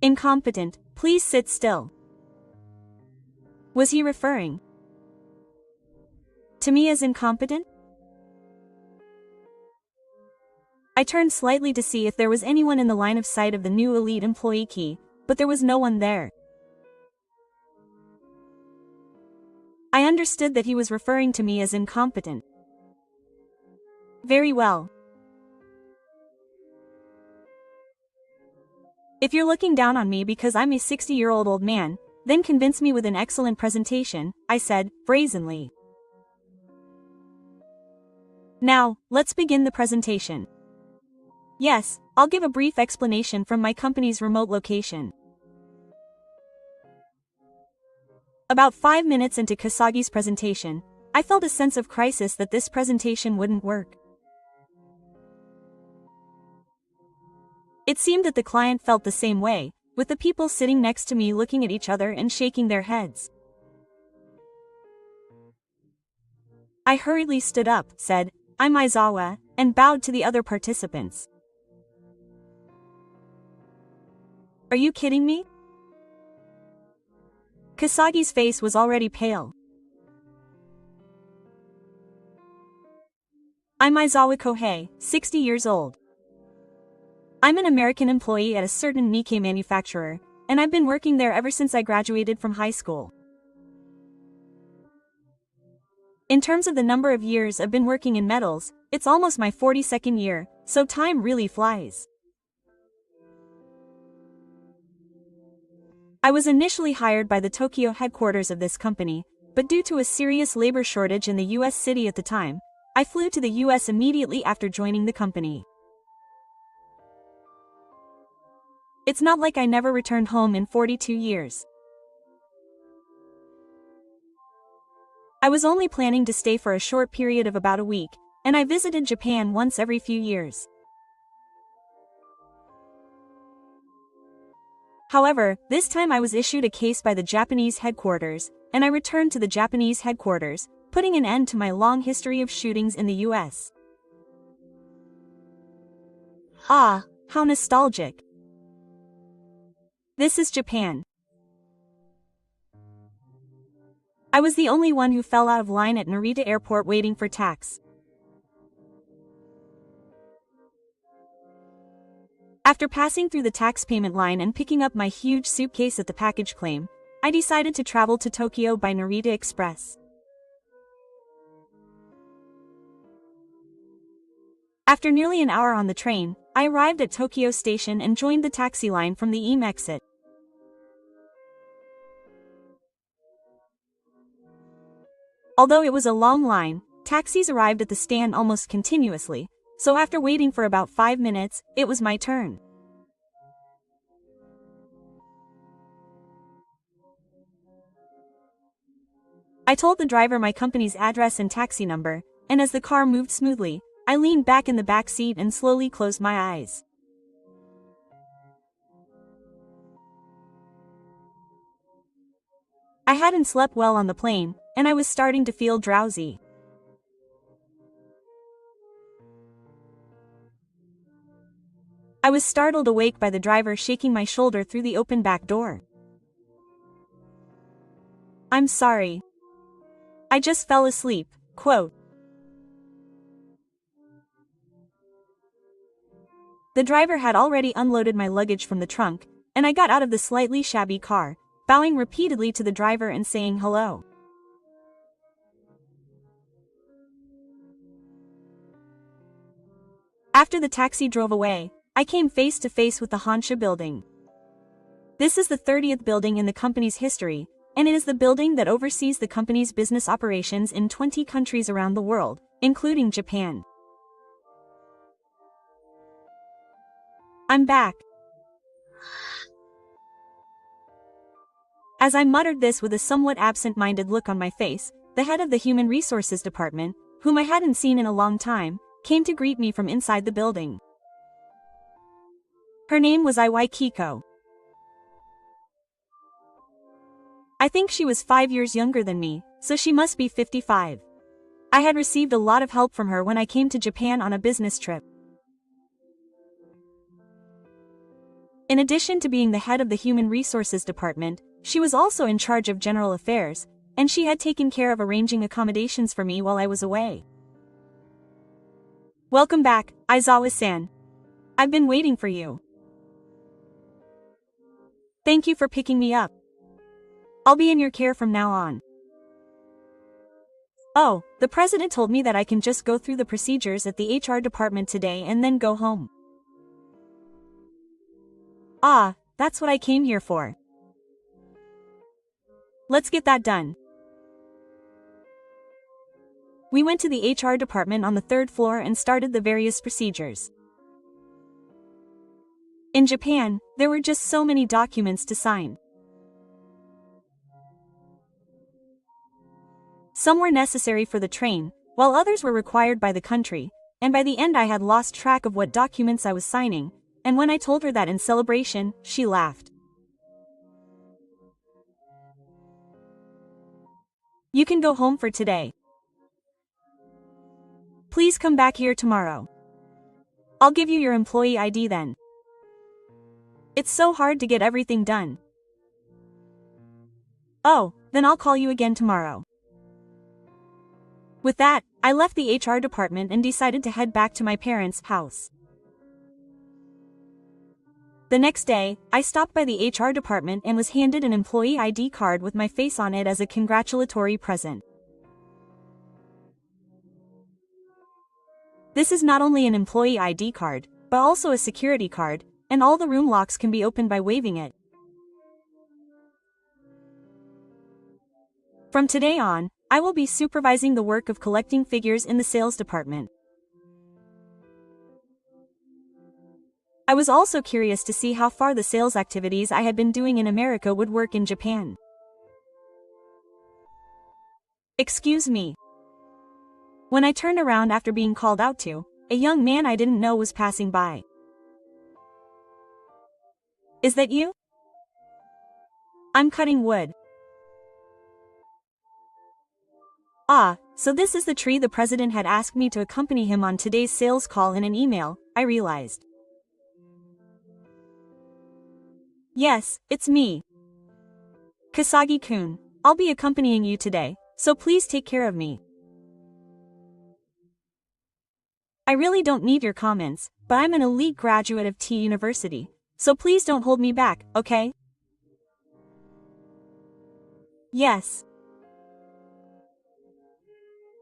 Incompetent, please sit still. Was he referring to me as incompetent? I turned slightly to see if there was anyone in the line of sight of the new elite employee key, but there was no one there. I understood that he was referring to me as incompetent. Very well. If you're looking down on me because I'm a 60-year-old old man, then convince me with an excellent presentation, I said, brazenly. Now, let's begin the presentation. Yes, I'll give a brief explanation from my company's remote location. About 5 minutes into Kasagi's presentation, I felt a sense of crisis that this presentation wouldn't work. It seemed that the client felt the same way, with the people sitting next to me looking at each other and shaking their heads. I hurriedly stood up, said, "I'm Aizawa," and bowed to the other participants. Are you kidding me? Kasagi's face was already pale. I'm Aizawa Kohei, 60 years old. I'm an American employee at a certain Nikkei manufacturer, and I've been working there ever since I graduated from high school. In terms of the number of years I've been working in metals, it's almost my 42nd year, so time really flies. I was initially hired by the Tokyo headquarters of this company, but due to a serious labor shortage in the US city at the time, I flew to the US immediately after joining the company. It's not like I never returned home in 42 years. I was only planning to stay for a short period of about a week, and I visited Japan once every few years. However, this time I was issued a case by the Japanese headquarters, and I returned to the Japanese headquarters, putting an end to my long history of shootings in the US. Ah, how nostalgic. This is Japan. I was the only one who fell out of line at Narita Airport waiting for tax. After passing through the tax payment line and picking up my huge suitcase at the package claim, I decided to travel to Tokyo by Narita Express. After nearly an hour on the train, I arrived at Tokyo Station and joined the taxi line from the EAM exit. Although it was a long line, taxis arrived at the stand almost continuously, so after waiting for about 5 minutes, it was my turn. I told the driver my company's address and taxi number, and as the car moved smoothly, I leaned back in the back seat and slowly closed my eyes. I hadn't slept well on the plane, and I was starting to feel drowsy. I was startled awake by the driver shaking my shoulder through the open back door. "I'm sorry. I just fell asleep," quote. The driver had already unloaded my luggage from the trunk, and I got out of the slightly shabby car, bowing repeatedly to the driver and saying hello. After the taxi drove away, I came face to face with the Honsha building. This is the 30th building in the company's history, and it is the building that oversees the company's business operations in 20 countries around the world, including Japan. I'm back. As I muttered this with a somewhat absent-minded look on my face, the head of the Human Resources Department, whom I hadn't seen in a long time, came to greet me from inside the building. Her name was Iwai Kiko. I think she was 5 years younger than me, so she must be 55. I had received a lot of help from her when I came to Japan on a business trip. In addition to being the head of the Human Resources Department, she was also in charge of general affairs, and she had taken care of arranging accommodations for me while I was away. Welcome back, Aizawa-san. I've been waiting for you. Thank you for picking me up. I'll be in your care from now on. Oh, the president told me that I can just go through the procedures at the HR department today and then go home. Ah, that's what I came here for. Let's get that done. We went to the HR department on the 3rd floor and started the various procedures. In Japan, there were just so many documents to sign. Some were necessary for the train, while others were required by the country, and by the end I had lost track of what documents I was signing, and when I told her that in celebration, she laughed. You can go home for today. Please come back here tomorrow. I'll give you your employee ID then. It's so hard to get everything done. Oh, then I'll call you again tomorrow. With that, I left the HR department and decided to head back to my parents' house. The next day, I stopped by the HR department and was handed an employee ID card with my face on it as a congratulatory present. This is not only an employee ID card, but also a security card, and all the room locks can be opened by waving it. From today on, I will be supervising the work of collecting figures in the sales department. I was also curious to see how far the sales activities I had been doing in America would work in Japan. Excuse me. When I turned around after being called out to, a young man I didn't know was passing by. Is that you? I'm cutting wood. Ah, so this is the tree the president had asked me to accompany him on today's sales call in an email, I realized. Yes, it's me. Kasagi-kun, I'll be accompanying you today, so please take care of me. I really don't need your comments, but I'm an elite graduate of T University, so please don't hold me back, okay? Yes.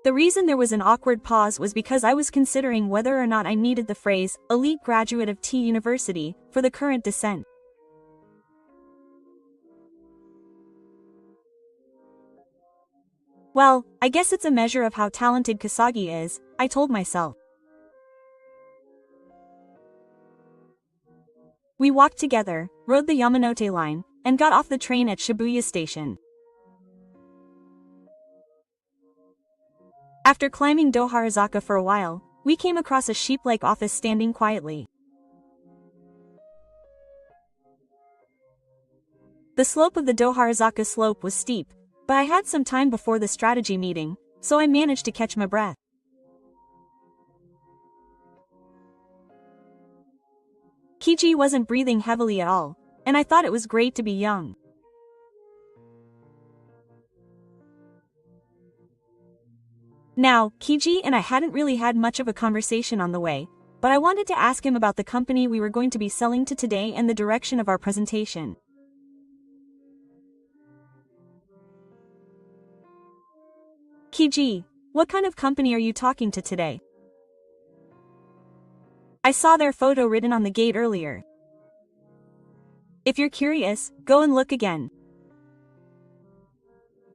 The reason there was an awkward pause was because I was considering whether or not I needed the phrase, elite graduate of T University, for the current dissent. Well, I guess it's a measure of how talented Kasagi is, I told myself. We walked together, rode the Yamanote line, and got off the train at Shibuya Station. After climbing Doharazaka for a while, we came across a sheep-like office standing quietly. The slope of the Doharazaka slope was steep, but I had some time before the strategy meeting, so I managed to catch my breath. Kiji wasn't breathing heavily at all, and I thought it was great to be young. Now, Kiji and I hadn't really had much of a conversation on the way, but I wanted to ask him about the company we were going to be selling to today and the direction of our presentation. Kiji, what kind of company are you talking to today? I saw their photo written on the gate earlier. If you're curious, go and look again.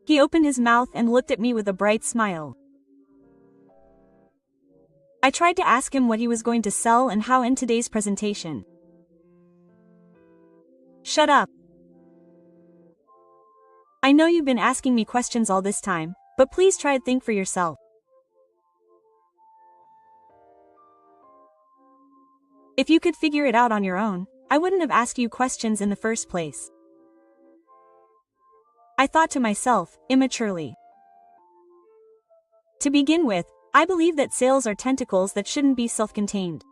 He opened his mouth and looked at me with a bright smile. I tried to ask him what he was going to sell and how in today's presentation. Shut up. I know you've been asking me questions all this time, but please try to think for yourself. If you could figure it out on your own, I wouldn't have asked you questions in the first place. I thought to myself, immaturely. To begin with, I believe that sales are tentacles that shouldn't be self-contained.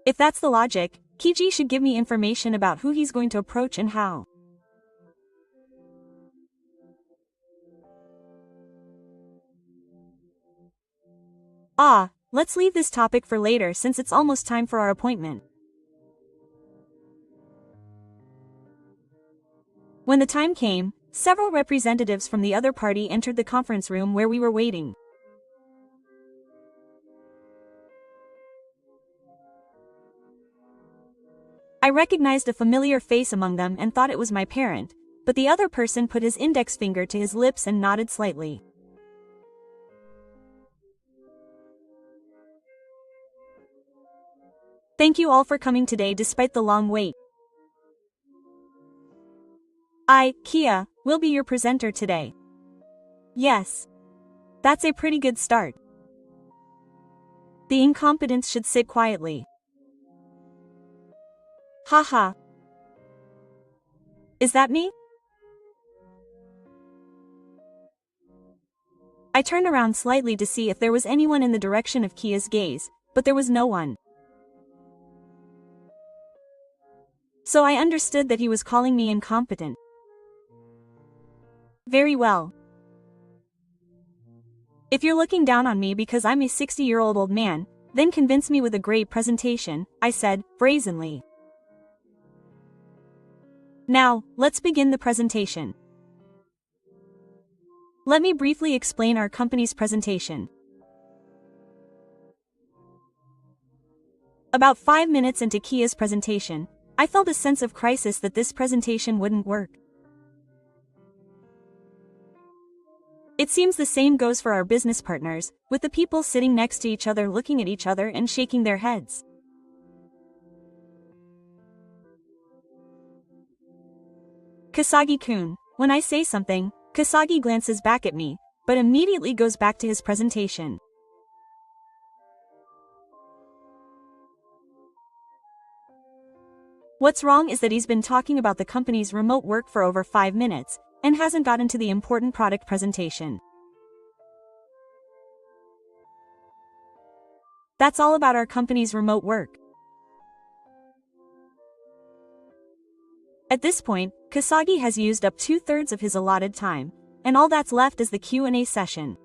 If that's the logic, Kiji should give me information about who he's going to approach and how. Let's leave this topic for later since it's almost time for our appointment. When the time came, several representatives from the other party entered the conference room where we were waiting. I recognized a familiar face among them and thought it was my parent, but the other person put his index finger to his lips and nodded slightly. Thank you all for coming today despite the long wait. I, Kia, will be your presenter today. Yes. That's a pretty good start. The incompetents should sit quietly. Haha. Is that me? I turned around slightly to see if there was anyone in the direction of Kia's gaze, but there was no one. So I understood that he was calling me incompetent. Very well. If you're looking down on me because I'm a 60-year-old old man, then convince me with a great presentation, I said, brazenly. Now, let's begin the presentation. Let me briefly explain our company's presentation. About 5 minutes into Kia's presentation, I felt a sense of crisis that this presentation wouldn't work. It seems the same goes for our business partners, with the people sitting next to each other looking at each other and shaking their heads. Kasagi-kun, when I say something, Kasagi glances back at me, but immediately goes back to his presentation. What's wrong is that he's been talking about the company's remote work for over 5 minutes, and hasn't gotten to the important product presentation. That's all about our company's remote work. At this point, Kasagi has used up 2/3 of his allotted time, and all that's left is the Q&A session.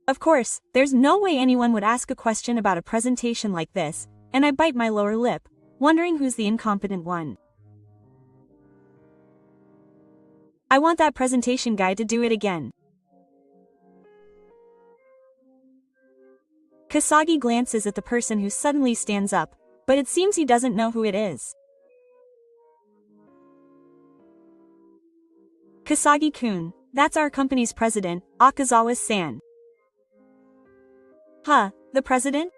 Of course, there's no way anyone would ask a question about a presentation like this, and I bite my lower lip, wondering who's the incompetent one. I want that presentation guy to do it again. Kasagi glances at the person who suddenly stands up, but it seems he doesn't know who it is. Kasagi-kun, that's our company's president, Akazawa-san. Huh, the president?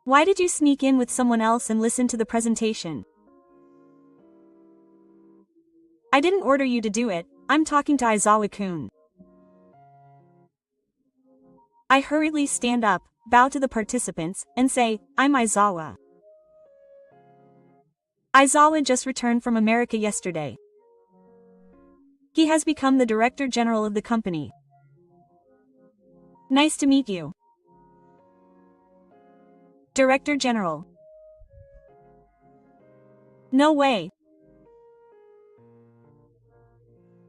Why did you sneak in with someone else and listen to the presentation? I didn't order you to do it, I'm talking to Aizawa-kun. I hurriedly stand up, bow to the participants, and say, I'm Aizawa. Aizawa just returned from America yesterday. He has become the Director General of the company. Nice to meet you. Director General. No way.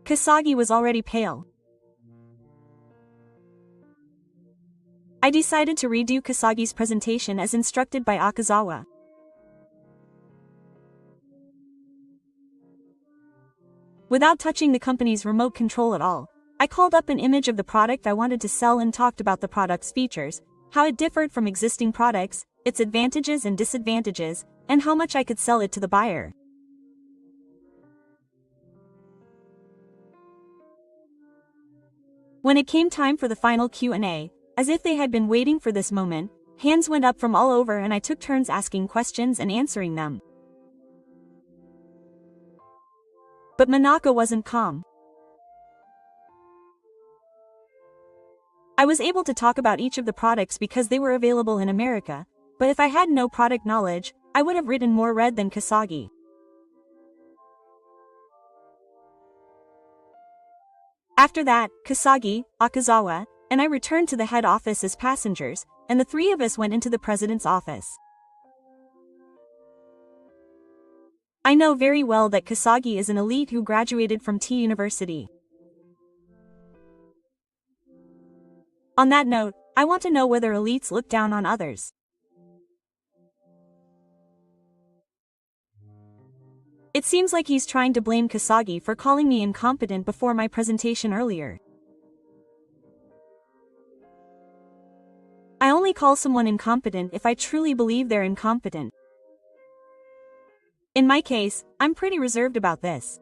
Kasagi was already pale. I decided to redo Kasagi's presentation as instructed by Akazawa. Without touching the company's remote control at all, I called up an image of the product I wanted to sell and talked about the product's features, how it differed from existing products, its advantages and disadvantages, and how much I could sell it to the buyer. When it came time for the final Q&A, as if they had been waiting for this moment, hands went up from all over and I took turns asking questions and answering them. But Manaka wasn't calm. I was able to talk about each of the products because they were available in America, but if I had no product knowledge, I would have written more red than Kasagi. After that, Kasagi, Akazawa, and I returned to the head office as passengers, and the three of us went into the president's office. I know very well that Kasagi is an elite who graduated from T University. On that note, I want to know whether elites look down on others. It seems like he's trying to blame Kasagi for calling me incompetent before my presentation earlier. I only call someone incompetent if I truly believe they're incompetent. In my case, I'm pretty reserved about this.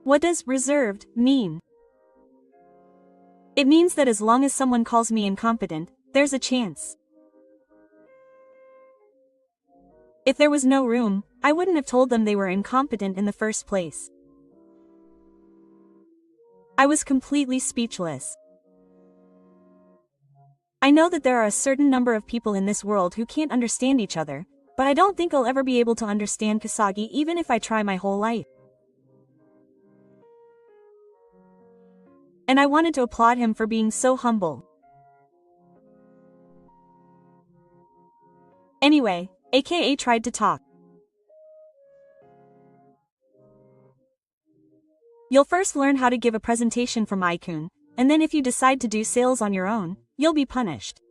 What does reserved mean? It means that as long as someone calls me incompetent, there's a chance. If there was no room, I wouldn't have told them they were incompetent in the first place. I was completely speechless. I know that there are a certain number of people in this world who can't understand each other, but I don't think I'll ever be able to understand Kasagi even if I try my whole life. And I wanted to applaud him for being so humble. Anyway, AKA tried to talk. You'll first learn how to give a presentation from Aikun, and then if you decide to do sales on your own, you'll be punished.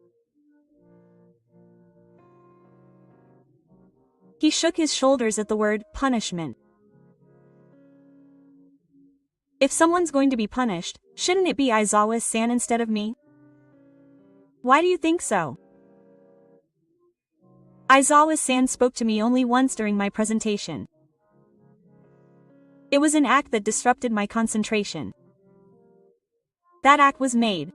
He shook his shoulders at the word punishment. If someone's going to be punished, shouldn't it be Aizawa-san instead of me? Why do you think so? Aizawa-san spoke to me only once during my presentation. It was an act that disrupted my concentration. That act was made.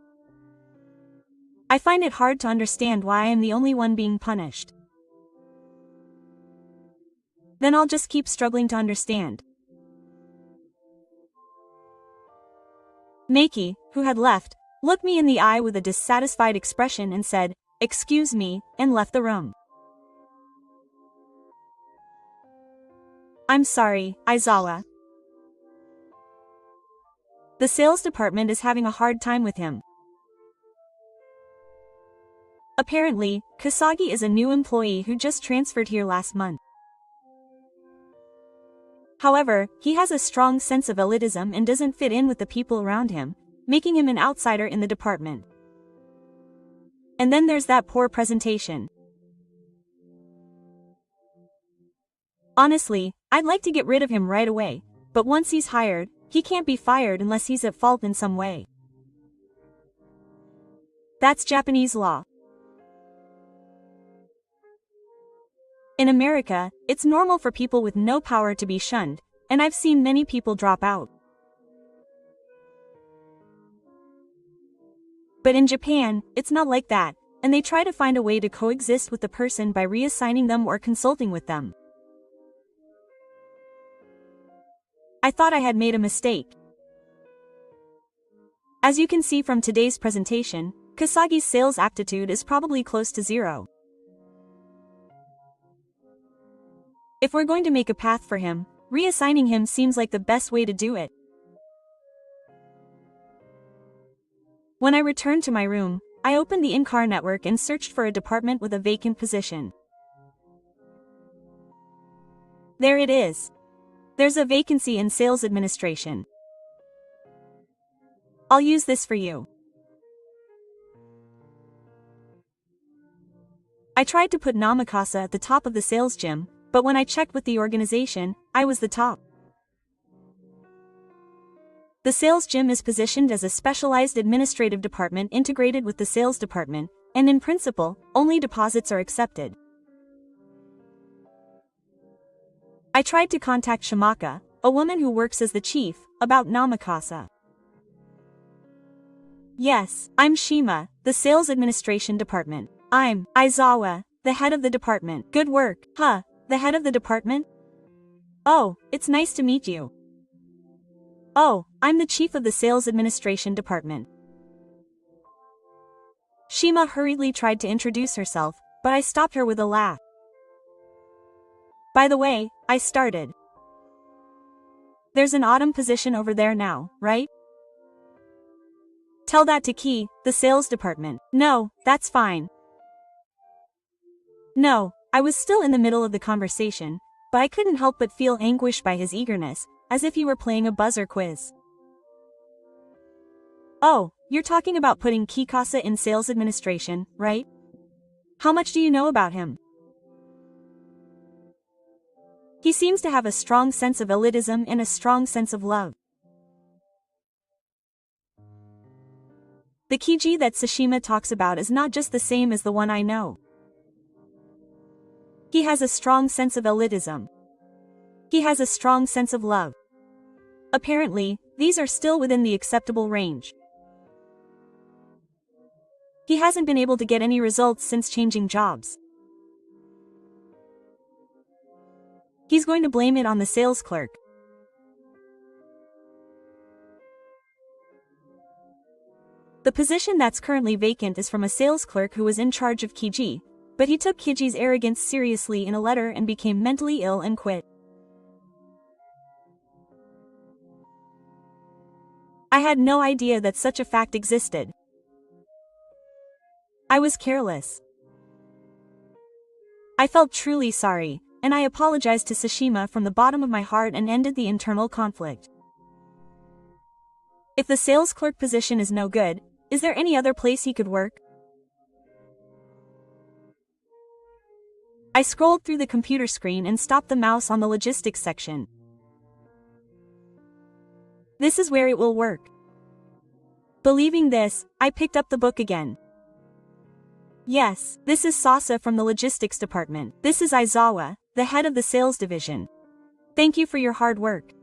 I find it hard to understand why I am the only one being punished. Then I'll just keep struggling to understand. Maki, who had left, looked me in the eye with a dissatisfied expression and said, "Excuse me," and left the room. I'm sorry, Aizawa. The sales department is having a hard time with him. Apparently, Kasagi is a new employee who just transferred here last month. However, he has a strong sense of elitism and doesn't fit in with the people around him, making him an outsider in the department. And then there's that poor presentation. Honestly, I'd like to get rid of him right away, but once he's hired, he can't be fired unless he's at fault in some way. That's Japanese law. In America, it's normal for people with no power to be shunned, and I've seen many people drop out. But in Japan, it's not like that, and they try to find a way to coexist with the person by reassigning them or consulting with them. I thought I had made a mistake. As you can see from today's presentation, Kasagi's sales aptitude is probably close to zero. If we're going to make a path for him, reassigning him seems like the best way to do it. When I returned to my room, I opened the in-car network and searched for a department with a vacant position. There it is. There's a vacancy in sales administration. I'll use this for you. I tried to put Namakasa at the top of the sales gym, but when I checked with the organization, I was the top. The sales gym is positioned as a specialized administrative department integrated with the sales department, and in principle, only deposits are accepted. I tried to contact Shimaka, a woman who works as the chief, about Namakasa. Yes, I'm Shima, the sales administration department. I'm Aizawa, the head of the department. Good work. Huh, the head of the department? Oh, it's nice to meet you. Oh, I'm the chief of the sales administration department. Shima hurriedly tried to introduce herself, but I stopped her with a laugh. By the way, I started. There's an autumn position over there now, right? Tell that to Key, the sales department. No, that's fine. No, I was still in the middle of the conversation, but I couldn't help but feel anguished by his eagerness, as if he were playing a buzzer quiz. Oh, you're talking about putting Kikasa in sales administration, right? How much do you know about him? He seems to have a strong sense of elitism and a strong sense of love. The Kiji that Tsushima talks about is not just the same as the one I know. He has a strong sense of elitism. He has a strong sense of love. Apparently, these are still within the acceptable range. He hasn't been able to get any results since changing jobs. He's going to blame it on the sales clerk. The position that's currently vacant is from a sales clerk who was in charge of Kiji, but he took Kiji's arrogance seriously in a letter and became mentally ill and quit. I had no idea that such a fact existed. I was careless. I felt truly sorry, and I apologized to Tsushima from the bottom of my heart and ended the internal conflict. If the sales clerk position is no good, is there any other place he could work? I scrolled through the computer screen and stopped the mouse on the logistics section. This is where it will work. Believing this, I picked up the book again. Yes, this is Sasa from the logistics department. This is Aizawa, the head of the sales division. Thank you for your hard work.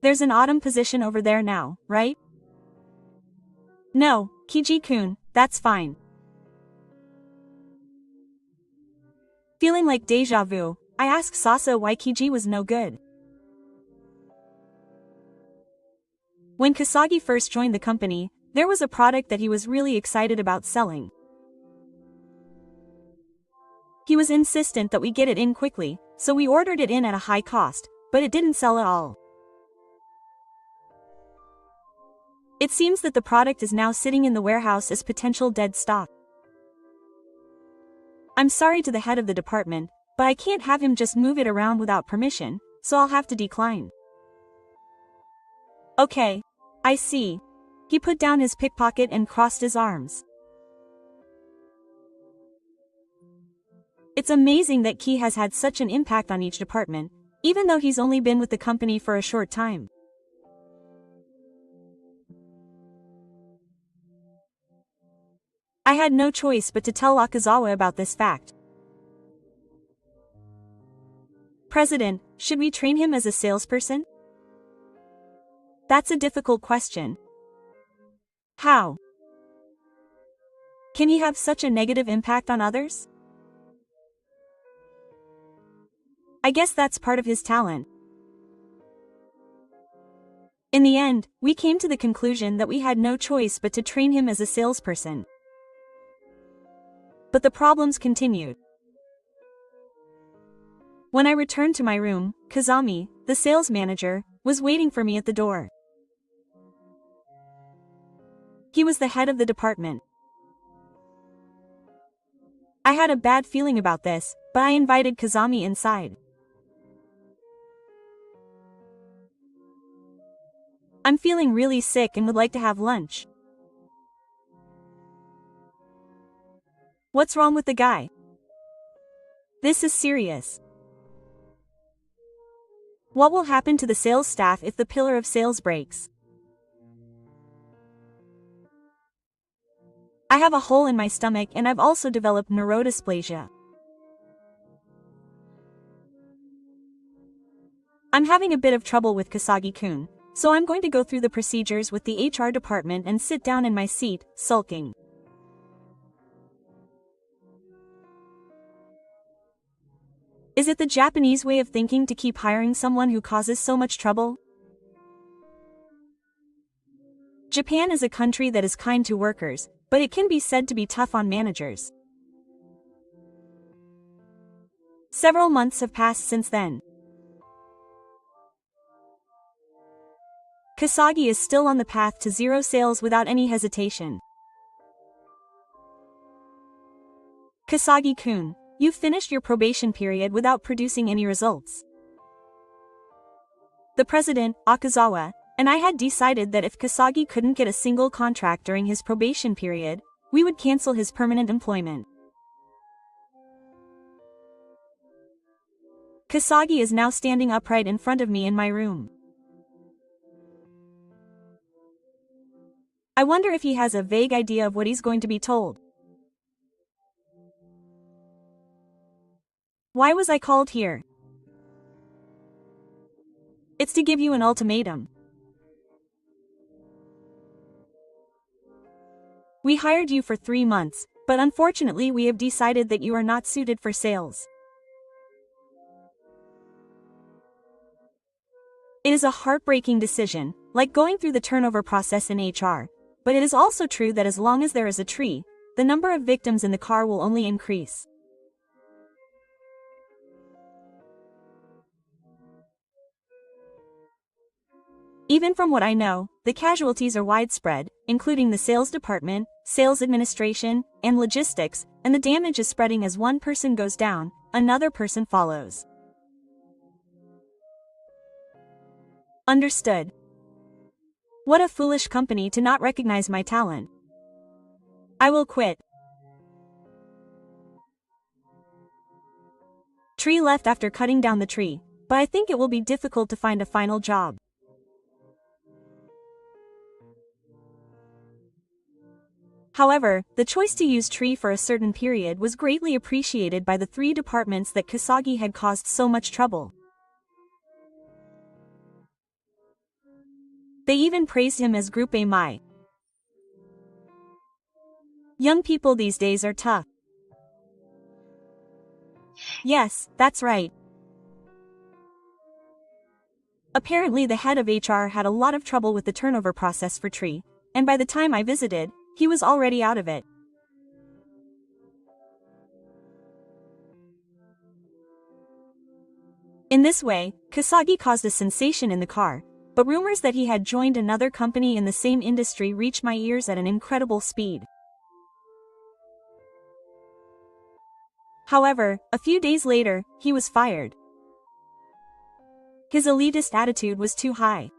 There's an autumn position over there now, right? No, Kiji-kun, that's fine. Feeling like deja vu, I asked Sasa why Kiji was no good. When Kasagi first joined the company, there was a product that he was really excited about selling. He was insistent that we get it in quickly, so we ordered it in at a high cost, but it didn't sell at all. It seems that the product is now sitting in the warehouse as potential dead stock. I'm sorry to the head of the department, but I can't have him just move it around without permission, so I'll have to decline. Okay. I see. He put down his pickpocket and crossed his arms. It's amazing that Key has had such an impact on each department, even though he's only been with the company for a short time. I had no choice but to tell Akazawa about this fact. President, should we train him as a salesperson? That's a difficult question. How? Can he have such a negative impact on others? I guess that's part of his talent. In the end, we came to the conclusion that we had no choice but to train him as a salesperson. But the problems continued. When I returned to my room, Kazami, the sales manager, was waiting for me at the door. He was the head of the department. I had a bad feeling about this, but I invited Kazami inside. I'm feeling really sick and would like to have lunch. What's wrong with the guy? This is serious. What will happen to the sales staff if the pillar of sales breaks? I have a hole in my stomach and I've also developed neurodysplasia. I'm having a bit of trouble with Kasagi-kun, so I'm going to go through the procedures with the HR department and sit down in my seat, sulking. Is it the Japanese way of thinking to keep hiring someone who causes so much trouble? Japan is a country that is kind to workers, but it can be said to be tough on managers. Several months have passed since then. Kasagi is still on the path to zero sales without any hesitation. Kasagi-kun, you've finished your probation period without producing any results. The president, Akazawa, and I had decided that if Kasagi couldn't get a single contract during his probation period, we would cancel his permanent employment. Kasagi is now standing upright in front of me in my room. I wonder if he has a vague idea of what he's going to be told. Why was I called here? It's to give you an ultimatum. We hired you for 3 months, but unfortunately we have decided that you are not suited for sales. It is a heartbreaking decision, like going through the turnover process in HR, but it is also true that as long as there is a tree, the number of victims in the car will only increase. Even from what I know, the casualties are widespread, including the sales department, sales administration, and logistics, and the damage is spreading as one person goes down, another person follows. Understood. What a foolish company to not recognize my talent. I will quit. Tree left after cutting down the tree, but I think it will be difficult to find a final job. However, the choice to use tree for a certain period was greatly appreciated by the 3 departments that Kasagi had caused so much trouble. They even praised him as Group A Mai. Young people these days are tough. Yes, that's right. Apparently the head of HR had a lot of trouble with the turnover process for Tree, and by the time I visited, he was already out of it. In this way, Kasagi caused a sensation in the car, but rumors that he had joined another company in the same industry reached my ears at an incredible speed. However, a few days later, he was fired. His elitist attitude was too high.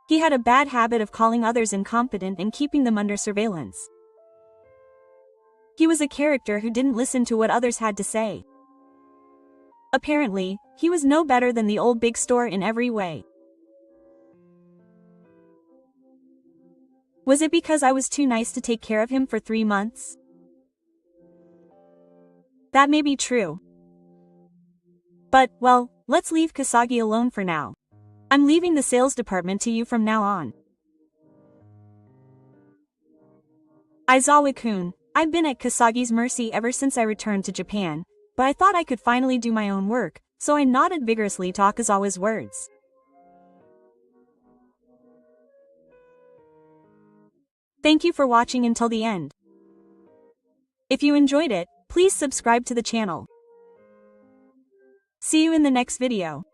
He had a bad habit of calling others incompetent and keeping them under surveillance. He was a character who didn't listen to what others had to say. Apparently, he was no better than the old big store in every way. Was it because I was too nice to take care of him for 3 months? That may be true. But, well, let's leave Kasagi alone for now. I'm leaving the sales department to you from now on. Aizawa-kun, I've been at Kasagi's mercy ever since I returned to Japan, but I thought I could finally do my own work, so I nodded vigorously to Akazawa's words. Thank you for watching until the end. If you enjoyed it, please subscribe to the channel. See you in the next video.